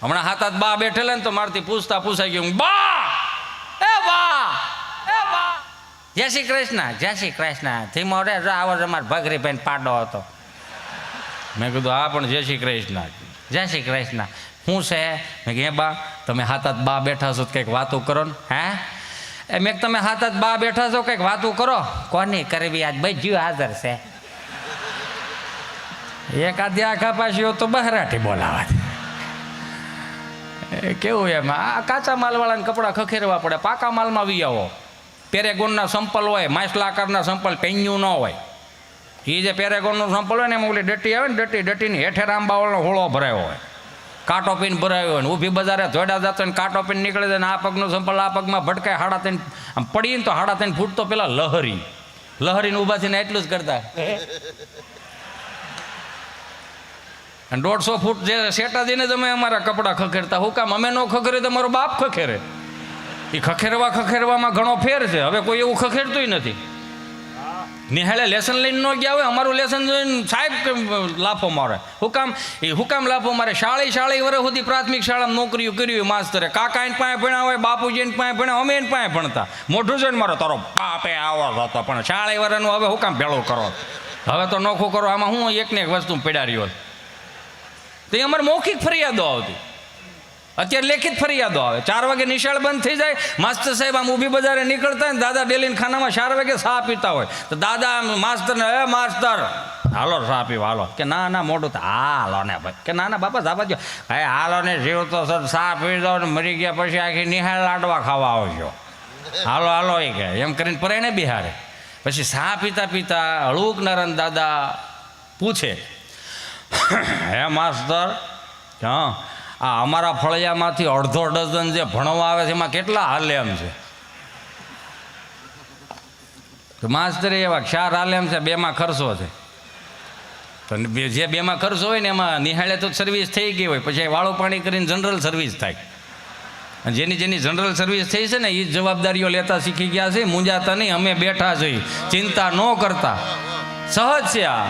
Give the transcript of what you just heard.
હમણાં હાથ હાથ બા બેઠેલા ને તો મારથી પૂછાઈ ગયું, બા એ બા એ બા, જય શ્રી કૃષ્ણ, જય શ્રી કૃષ્ણ. ધીમો રે આવો અમારે ભગરી ભાઈ પાડો હતો. મેં કીધું હા પણ જય શ્રી કૃષ્ણ, જય શ્રી કૃષ્ણ. શું છે? મેં કીધું બા તમે હાથ હાથ બા બેઠા છો કંઈક વાતું કરો ને. હે મેં તમે હાથ હાથ બા બેઠા છો કંઈક વાતું કરો. કોની કરવી આજ બધું હાજર છે. એકાદી આખા પાછી તો બહરાટી બોલાવા. કેવું એમ આ કાચા માલવાળાને કપડાં ખખેરવા પડે, પાકા માલમાં વી આવો. પેરેગોનના સંપલ હોય, માછલા આકારના સંપલ પેન્યું ન હોય. એ જે પેરેગોનનું સંપલ હોય ને એમાં ઓલી ડટી આવે ને ડટીની હેઠે રામબાવળનો હોળો ભરાયો હોય, કાંટો પીને ભરાયો હોય ને ઊભી બજારે ધોડા જતો હોય ને કાંટો પીને નીકળે છે ને આ પગનું સંપલ આ પગમાં ભટકાય. 3.5 આમ પડીને તો 3.5 ફૂટ તો પેલા લહરીને ઊભા થઈને એટલું જ કરતા. અને 150 ફૂટ જે સેટા દઈને તમે અમારા કપડાં ખખેરતા. હું કામ અમે ન ખખેરે તો મારો બાપ ખખેરે. એ ખખેરવામાં ઘણો ફેર છે. હવે કોઈ એવું ખખેરતું નથી. નિહાળે લેસન લઈને ન ગયા હોય, અમારું લેસન જોઈને સાહેબ લાફો મારે. હુકામ લાફો મારે. શાળી વર્ષ સુધી પ્રાથમિક શાળામાં નોકરીઓ કરી હોય માસ્તરે. કાકા એને પાસે ભણ્યા હોય, બાપુજી એને પાસે ભણ્યા, અમે એને પાસે ભણતા. મોઢું જોઈને મારો તારો બાપે આવો હતો. પણ શાળી વર્ષનું હવે હુકામ ભેળું કરો. હવે તો નોખું કરો. આમાં હું એકને એક વસ્તુ પેડારી હોત તો એ અમારે મૌખિક ફરિયાદો આવતી. અત્યારે લેખિત ફરિયાદો આવે. 4 વાગે નિશાળ બંધ થઈ જાય, માસ્તર સાહેબ આમ ઊભી બજારે નીકળતા ને દાદા ડેલીને ખાનામાં 4 વાગે ચા પીતા હોય તો દાદા માસ્તરને માસ્તર હાલો ચા પીવા હાલો. કે ના મોઢું તો હાલો ને ભાઈ. કે ના બાપા ધાબા જો ભાઈ હાલો ને જીવ તો સર ચા પી દો ને મરી ગયા પછી આખી નિહાળ લાડવા ખાવા આવજો. હાલો એ કે એમ કરીને પરાયણે બિહારે. પછી ચા પીતા હળુક નારાયણ દાદા પૂછે, હે માસ્તર હા આ અમારા ફળિયામાંથી અડધો ડઝન જે ભણવા આવે છે એમાં કેટલા હાલે એમ છે? તો માસ્તરે એવા 4 હાલે એમ છે, 2માં ખર્ચો છે. તો જે 2માં ખર્ચો હોય ને એમાં નિહાળે તો સર્વિસ થઈ ગઈ હોય, પછી વાળું પાણી કરીને જનરલ સર્વિસ થાય. અને જેની જનરલ સર્વિસ થઈ છે ને એ જવાબદારીઓ લેતા શીખી ગયા છે. મૂંઝાતા નહીં, અમે બેઠા છીએ, ચિંતા ન કરતા. સહજ છે આ.